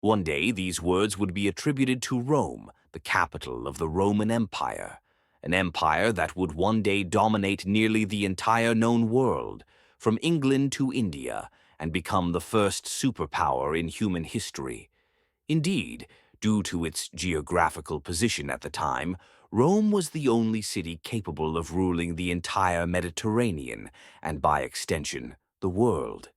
One day, these words would be attributed to Rome, the capital of the Roman Empire, an empire that would one day dominate nearly the entire known world, from England to India, and become the first superpower in human history. Indeed, due to its geographical position at the time, Rome was the only city capable of ruling the entire Mediterranean, and by extension, the world.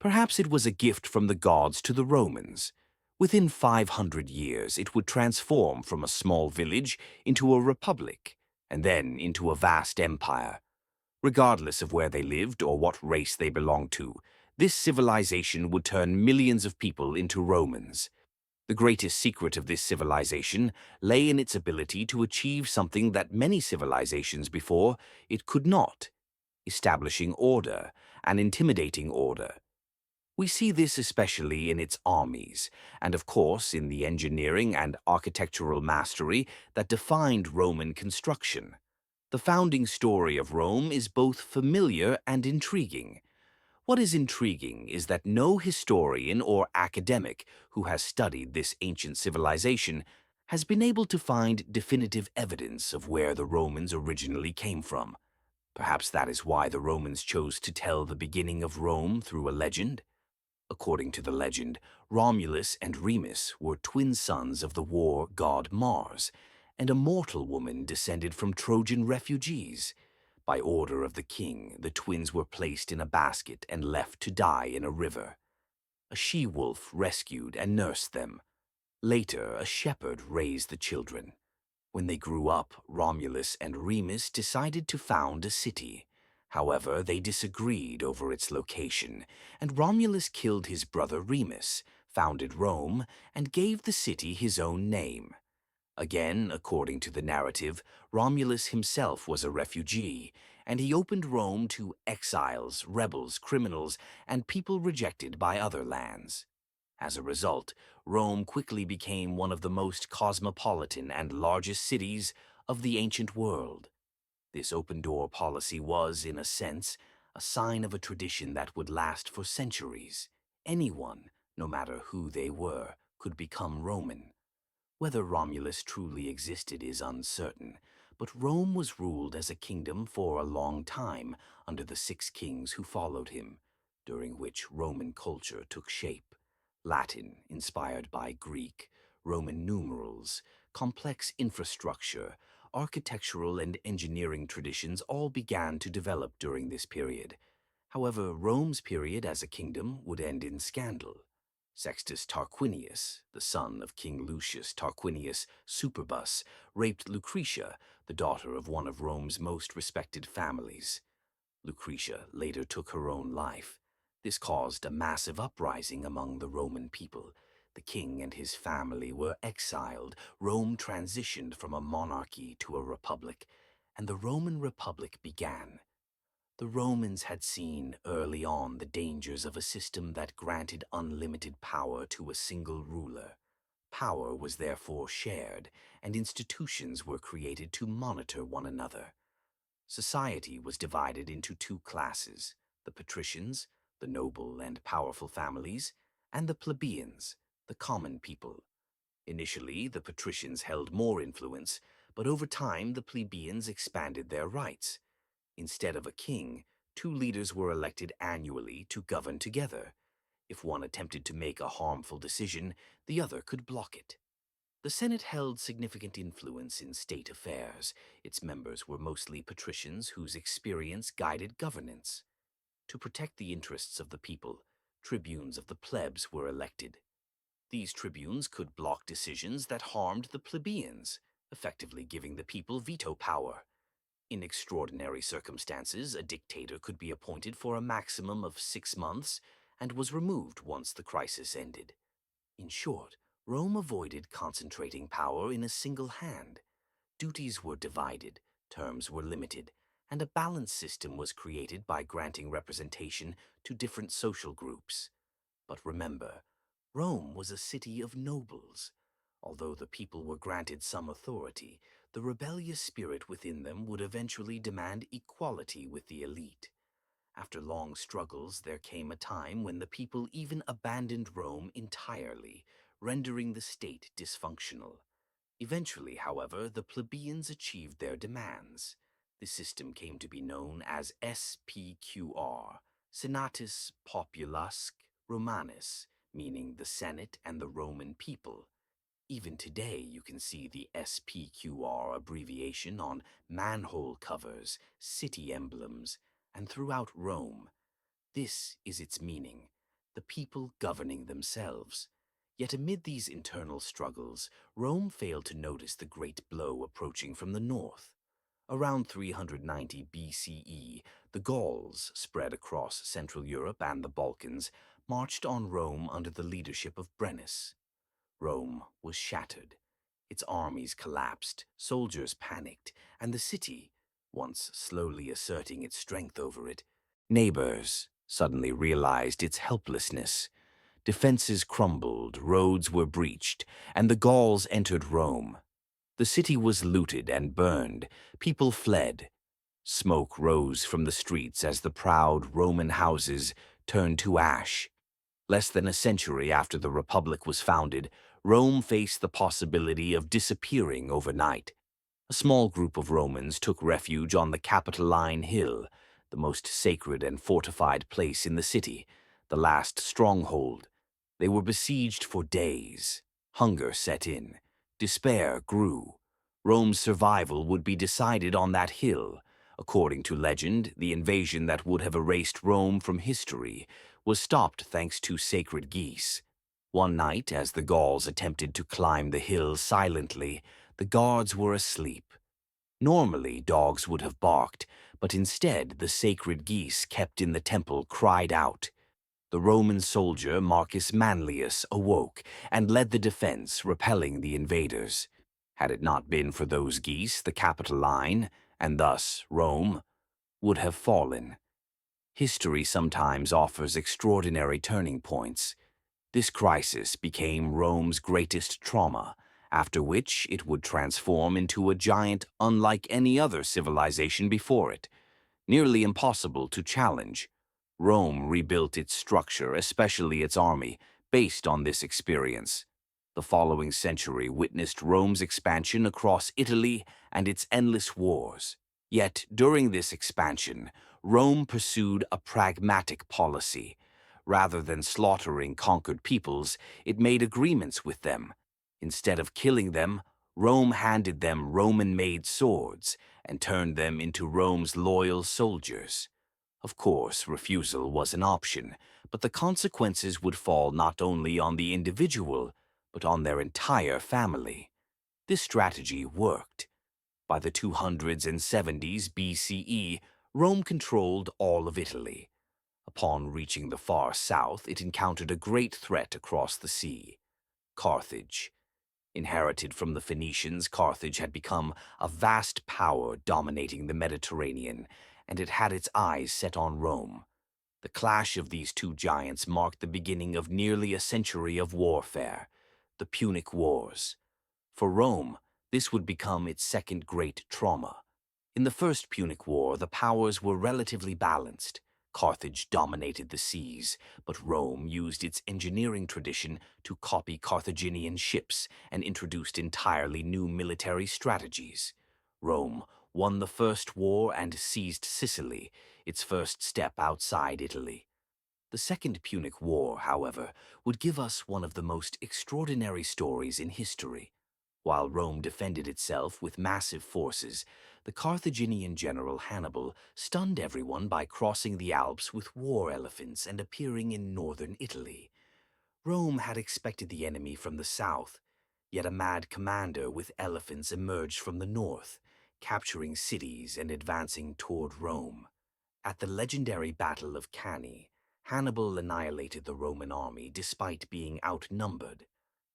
Perhaps it was a gift from the gods to the Romans. Within 500 years, it would transform from a small village into a republic, and then into a vast empire. Regardless of where they lived or what race they belonged to, this civilization would turn millions of people into Romans. The greatest secret of this civilization lay in its ability to achieve something that many civilizations before it could not: establishing order and intimidating order. We see this especially in its armies, and of course in the engineering and architectural mastery that defined Roman construction. The founding story of Rome is both familiar and intriguing. What is intriguing is that no historian or academic who has studied this ancient civilization has been able to find definitive evidence of where the Romans originally came from. Perhaps that is why the Romans chose to tell the beginning of Rome through a legend. According to the legend, Romulus and Remus were twin sons of the war god Mars, and a mortal woman descended from Trojan refugees. By order of the king, the twins were placed in a basket and left to die in a river. A she-wolf rescued and nursed them. Later, a shepherd raised the children. When they grew up, Romulus and Remus decided to found a city. However, they disagreed over its location, and Romulus killed his brother Remus, founded Rome, and gave the city his own name. Again, according to the narrative, Romulus himself was a refugee, and he opened Rome to exiles, rebels, criminals, and people rejected by other lands. As a result, Rome quickly became one of the most cosmopolitan and largest cities of the ancient world. This open-door policy was, in a sense, a sign of a tradition that would last for centuries. Anyone, no matter who they were, could become Roman. Whether Romulus truly existed is uncertain, but Rome was ruled as a kingdom for a long time under the 6 kings who followed him, during which Roman culture took shape. Latin, inspired by Greek, Roman numerals, complex infrastructure, architectural and engineering traditions all began to develop during this period. However, Rome's period as a kingdom would end in scandal. Sextus Tarquinius, the son of King Lucius Tarquinius Superbus, raped Lucretia, the daughter of one of Rome's most respected families. Lucretia later took her own life. This caused a massive uprising among the Roman people. The king and his family were exiled. Rome transitioned from a monarchy to a republic, and the Roman Republic began. The Romans had seen early on the dangers of a system that granted unlimited power to a single ruler. Power was therefore shared, and institutions were created to monitor one another. Society was divided into 2 classes: the patricians, the noble and powerful families, and the plebeians, the common people. Initially, the patricians held more influence, but over time the plebeians expanded their rights. Instead of a king, 2 leaders were elected annually to govern together. If one attempted to make a harmful decision, the other could block it. The Senate held significant influence in state affairs. Its members were mostly patricians whose experience guided governance. To protect the interests of the people, tribunes of the plebs were elected. These tribunes could block decisions that harmed the plebeians, effectively giving the people veto power. In extraordinary circumstances, a dictator could be appointed for a maximum of 6 months and was removed once the crisis ended. In short, Rome avoided concentrating power in a single hand. Duties were divided, terms were limited, and a balanced system was created by granting representation to different social groups. But remember, Rome was a city of nobles. Although the people were granted some authority, the rebellious spirit within them would eventually demand equality with the elite. After long struggles, there came a time when the people even abandoned Rome entirely. rendering the state dysfunctional. Eventually, however, the plebeians achieved their demands. The system came to be known as SPQR, Senatus Populusque Romanus, meaning the Senate and the Roman people. Even today, you can see the SPQR abbreviation on manhole covers, city emblems, and throughout Rome. This is its meaning, the people governing themselves. Yet amid these internal struggles, Rome failed to notice the great blow approaching from the north. Around 390 BCE, the Gauls, spread across Central Europe and the Balkans, marched on Rome under the leadership of Brennus. Rome was shattered. Its armies collapsed, soldiers panicked, and the city, once slowly asserting its strength over it, neighbors suddenly realized its helplessness. Defenses crumbled, roads were breached, and the Gauls entered Rome. The city was looted and burned. People fled. Smoke rose from the streets as the proud Roman houses turned to ash. Less than a century after the Republic was founded, Rome faced the possibility of disappearing overnight. A small group of Romans took refuge on the Capitoline Hill, the most sacred and fortified place in the city, the last stronghold. They were besieged for days. Hunger set in. Despair grew. Rome's survival would be decided on that hill. According to legend, the invasion that would have erased Rome from history was stopped thanks to sacred geese. One night, as the Gauls attempted to climb the hill silently, the guards were asleep. Normally, dogs would have barked, but instead the sacred geese kept in the temple cried out. The Roman soldier Marcus Manlius awoke and led the defense, repelling the invaders. Had it not been for those geese, the Capitoline, and thus Rome, would have fallen. History sometimes offers extraordinary turning points. This crisis became Rome's greatest trauma, after which it would transform into a giant unlike any other civilization before it. Nearly impossible to challenge, Rome rebuilt its structure, especially its army, based on this experience. The following century witnessed Rome's expansion across Italy and its endless wars. Yet, during this expansion, Rome pursued a pragmatic policy. Rather than slaughtering conquered peoples, it made agreements with them. Instead of killing them, Rome handed them Roman-made swords and turned them into Rome's loyal soldiers. Of course, refusal was an option, but the consequences would fall not only on the individual, but on their entire family. This strategy worked. By the 270s BCE, Rome controlled all of Italy. Upon reaching the far south, it encountered a great threat across the sea: Carthage. Inherited from the Phoenicians, Carthage had become a vast power dominating the Mediterranean, and it had its eyes set on Rome. The clash of these two giants marked the beginning of nearly a century of warfare, the Punic Wars. For Rome, this would become its second great trauma. In the First Punic War, the powers were relatively balanced. Carthage dominated the seas, but Rome used its engineering tradition to copy Carthaginian ships and introduced entirely new military strategies. Rome won the First War and seized Sicily, its first step outside Italy. The Second Punic War, however, would give us one of the most extraordinary stories in history. While Rome defended itself with massive forces, the Carthaginian general Hannibal stunned everyone by crossing the Alps with war elephants and appearing in northern Italy. Rome had expected the enemy from the south, yet a mad commander with elephants emerged from the north, capturing cities and advancing toward Rome. At the legendary Battle of Cannae, Hannibal annihilated the Roman army despite being outnumbered.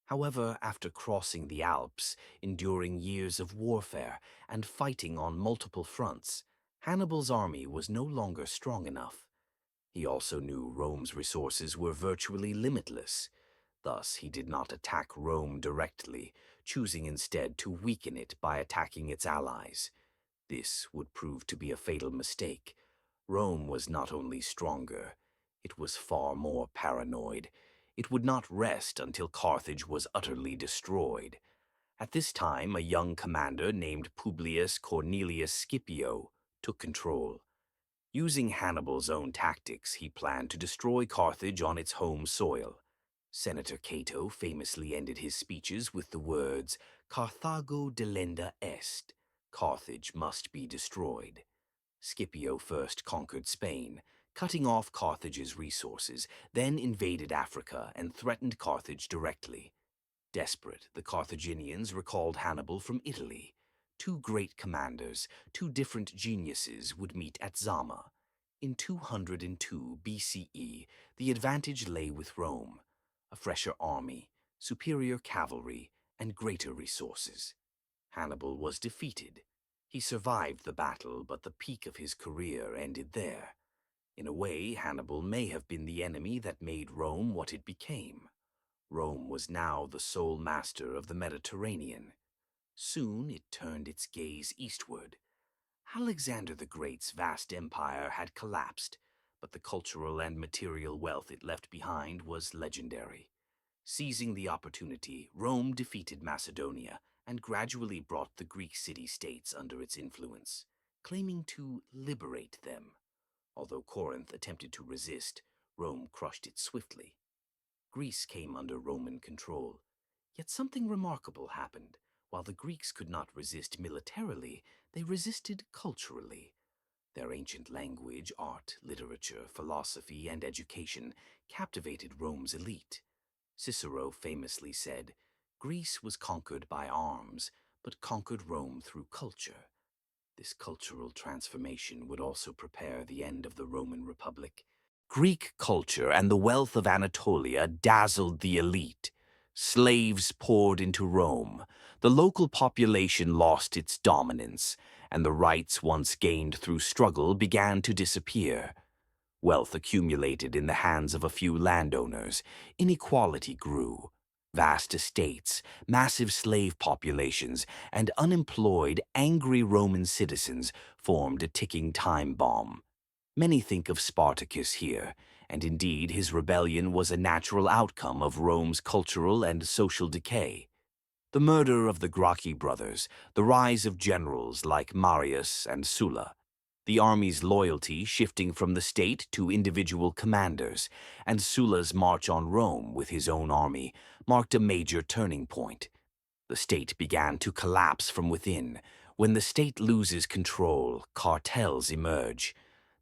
However, after crossing the Alps, enduring years of warfare, and fighting on multiple fronts, Hannibal's army was no longer strong enough. He also knew Rome's resources were virtually limitless. Thus, he did not attack Rome directly, choosing instead to weaken it by attacking its allies. This would prove to be a fatal mistake. Rome was not only stronger, it was far more paranoid. It would not rest until Carthage was utterly destroyed. At this time, a young commander named Publius Cornelius Scipio took control. Using Hannibal's own tactics, he planned to destroy Carthage on its home soil. Senator Cato famously ended his speeches with the words, Carthago delenda est, Carthage must be destroyed. Scipio first conquered Spain, cutting off Carthage's resources, then invaded Africa and threatened Carthage directly. Desperate, the Carthaginians recalled Hannibal from Italy. Two great commanders, two different geniuses, would meet at Zama. In 202 BCE, the advantage lay with Rome. A fresher army, superior cavalry, and greater resources. Hannibal was defeated. He survived the battle, but the peak of his career ended there. In a way, Hannibal may have been the enemy that made Rome what it became. Rome was now the sole master of the Mediterranean. Soon it turned its gaze eastward. Alexander the Great's vast empire had collapsed, but the cultural and material wealth it left behind was legendary. Seizing the opportunity, Rome defeated Macedonia and gradually brought the Greek city-states under its influence, claiming to liberate them. Although Corinth attempted to resist, Rome crushed it swiftly. Greece came under Roman control. Yet something remarkable happened. While the Greeks could not resist militarily, they resisted culturally. Their ancient language, art, literature, philosophy, and education captivated Rome's elite. Cicero famously said, Greece was conquered by arms, but conquered Rome through culture. This cultural transformation would also prepare the end of the Roman Republic. Greek culture and the wealth of Anatolia dazzled the elite. Slaves poured into Rome. The local population lost its dominance, and the rights once gained through struggle began to disappear. Wealth accumulated in the hands of a few landowners. Inequality grew. Vast estates, massive slave populations, and unemployed, angry Roman citizens formed a ticking time bomb. Many think of Spartacus here, and indeed his rebellion was a natural outcome of Rome's cultural and social decay. The murder of the Gracchi brothers, the rise of generals like Marius and Sulla, the army's loyalty shifting from the state to individual commanders, and Sulla's march on Rome with his own army marked a major turning point. The state began to collapse from within. When the state loses control, cartels emerge.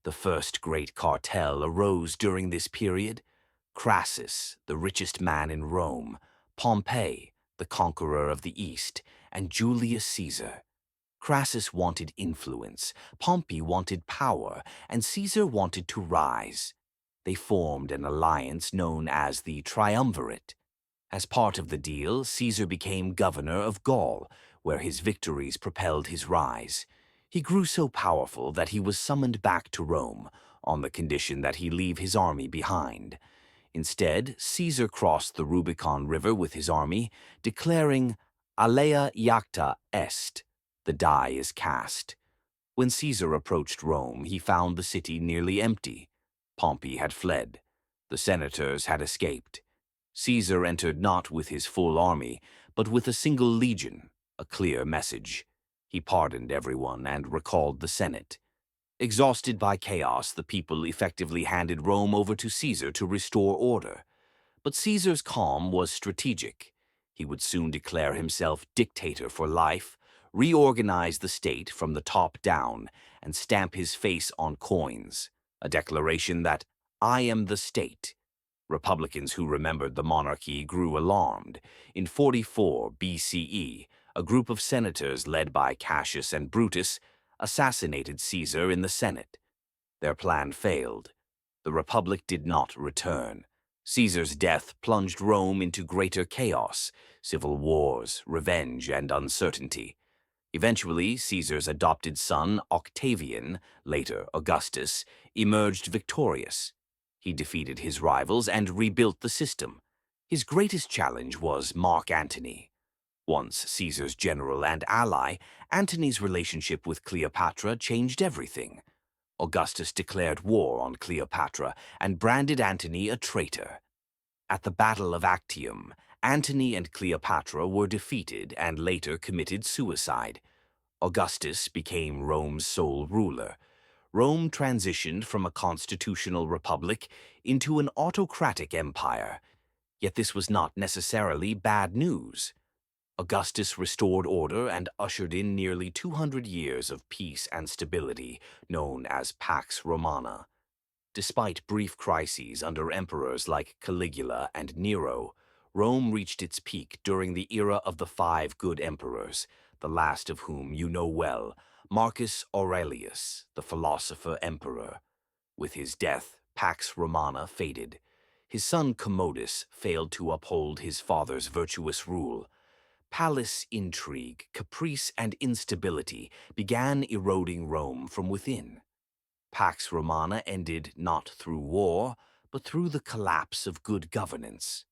The first great cartel arose during this period. Crassus, the richest man in Rome, Pompey, the conqueror of the East, and Julius Caesar. Crassus wanted influence, Pompey wanted power, and Caesar wanted to rise. They formed an alliance known as the Triumvirate. As part of the deal, Caesar became governor of Gaul, where his victories propelled his rise. He grew so powerful that he was summoned back to Rome, on the condition that he leave his army behind. Instead, Caesar crossed the Rubicon River with his army, declaring, Alea iacta est, the die is cast. When Caesar approached Rome, he found the city nearly empty. Pompey had fled. The senators had escaped. Caesar entered not with his full army, but with a single legion, a clear message. He pardoned everyone and recalled the Senate. Exhausted by chaos, the people effectively handed Rome over to Caesar to restore order. But Caesar's calm was strategic. He would soon declare himself dictator for life, reorganize the state from the top down, and stamp his face on coins, a declaration that, I am the state. Republicans who remembered the monarchy grew alarmed. In 44 BCE, a group of senators led by Cassius and Brutus assassinated Caesar in the Senate. Their plan failed. The Republic did not return. Caesar's death plunged Rome into greater chaos, civil wars, revenge, and uncertainty. Eventually, Caesar's adopted son, Octavian, later Augustus, emerged victorious. He defeated his rivals and rebuilt the system. His greatest challenge was Mark Antony. Once Caesar's general and ally, Antony's relationship with Cleopatra changed everything. Augustus declared war on Cleopatra and branded Antony a traitor. At the Battle of Actium, Antony and Cleopatra were defeated and later committed suicide. Augustus became Rome's sole ruler. Rome transitioned from a constitutional republic into an autocratic empire. Yet this was not necessarily bad news. Augustus restored order and ushered in nearly 200 years of peace and stability, known as Pax Romana. Despite brief crises under emperors like Caligula and Nero, Rome reached its peak during the era of the five good emperors, the last of whom you know well, Marcus Aurelius, the philosopher-emperor. With his death, Pax Romana faded. His son Commodus failed to uphold his father's virtuous rule. Palace intrigue, caprice, and instability began eroding Rome from within. Pax Romana ended not through war, but through the collapse of good governance.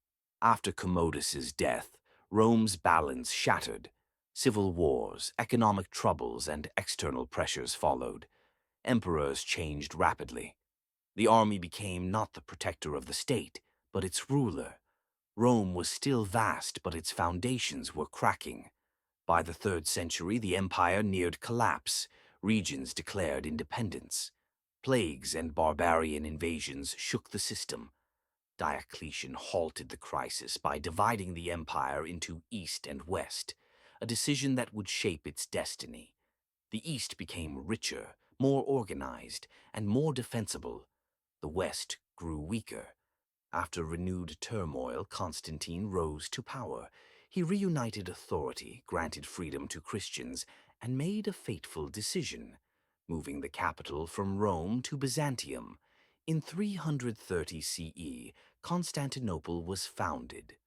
After Commodus's death, Rome's balance shattered. Civil wars, economic troubles, and external pressures followed. Emperors changed rapidly. The army became not the protector of the state, but its ruler. Rome was still vast, but its foundations were cracking. By the 3rd century, the empire neared collapse. Regions declared independence. Plagues and barbarian invasions shook the system. Diocletian halted the crisis by dividing the empire into East and West, a decision that would shape its destiny. The East became richer, more organized, and more defensible. The West grew weaker. After renewed turmoil, Constantine rose to power. He reunited authority, granted freedom to Christians, and made a fateful decision, moving the capital from Rome to Byzantium. In 330 CE, Constantinople was founded.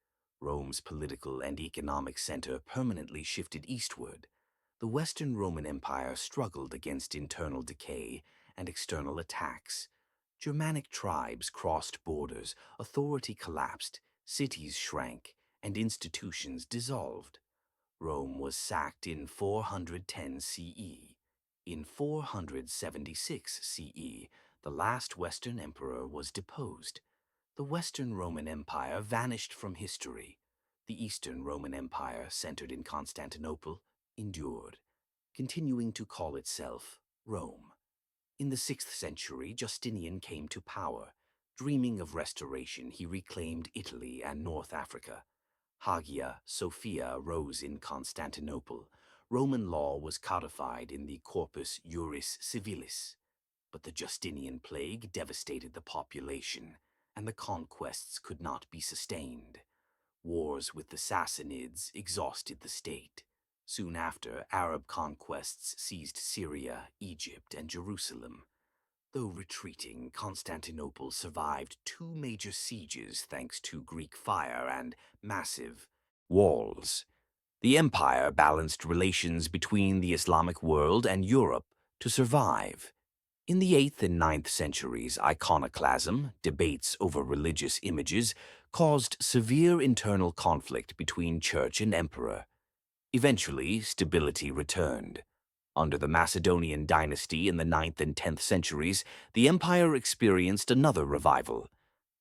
Rome's political and economic center permanently shifted eastward. The Western Roman Empire struggled against internal decay and external attacks. Germanic tribes crossed borders, authority collapsed, cities shrank, and institutions dissolved. Rome was sacked in 410 CE. In 476 CE, the last Western emperor was deposed. The Western Roman Empire vanished from history. The Eastern Roman Empire, centered in Constantinople, endured, continuing to call itself Rome. In the 6th century, Justinian came to power. Dreaming of restoration, he reclaimed Italy and North Africa. Hagia Sophia rose in Constantinople. Roman law was codified in the Corpus Juris Civilis. But the Justinian plague devastated the population, and the conquests could not be sustained. Wars with the Sassanids exhausted the state. Soon after, Arab conquests seized Syria, Egypt, and Jerusalem. Though retreating, Constantinople survived 2 major sieges thanks to Greek fire and massive walls. The empire balanced relations between the Islamic world and Europe to survive. In the 8th and 9th centuries, iconoclasm, debates over religious images, caused severe internal conflict between church and emperor. Eventually, stability returned. Under the Macedonian dynasty in the 9th and 10th centuries, the empire experienced another revival.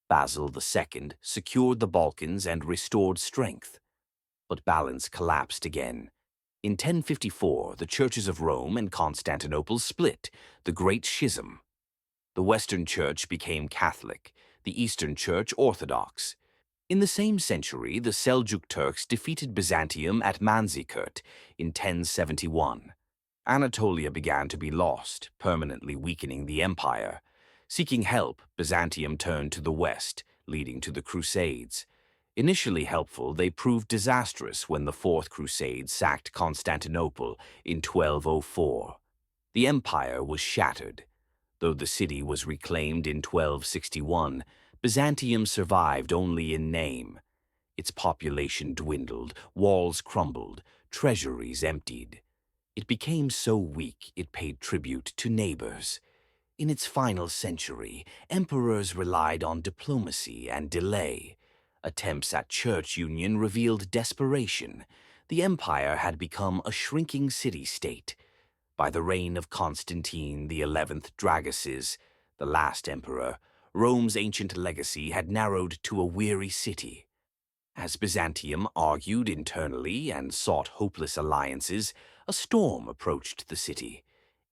Basil II secured the Balkans and restored strength. But balance collapsed again. In 1054, the churches of Rome and Constantinople split, the Great Schism. The Western Church became Catholic, the Eastern Church Orthodox. In the same century, the Seljuk Turks defeated Byzantium at Manzikert in 1071. Anatolia began to be lost, permanently weakening the empire. Seeking help, Byzantium turned to the west, leading to the Crusades. Initially helpful, they proved disastrous when the Fourth Crusade sacked Constantinople in 1204. The empire was shattered. Though the city was reclaimed in 1261, Byzantium survived only in name. Its population dwindled, walls crumbled, treasuries emptied. It became so weak it paid tribute to neighbors. In its final century, emperors relied on diplomacy and delay. Attempts at church union revealed desperation. The empire had become a shrinking city-state. By the reign of Constantine XI Dragusis, the last emperor, Rome's ancient legacy had narrowed to a weary city. As Byzantium argued internally and sought hopeless alliances, a storm approached the city.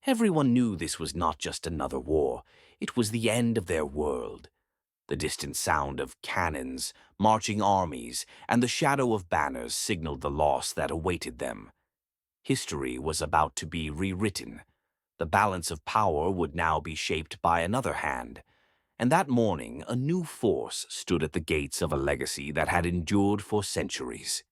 Everyone knew this was not just another war, it was the end of their world. The distant sound of cannons, marching armies, and the shadow of banners signaled the loss that awaited them. History was about to be rewritten. The balance of power would now be shaped by another hand. And that morning, a new force stood at the gates of a legacy that had endured for centuries.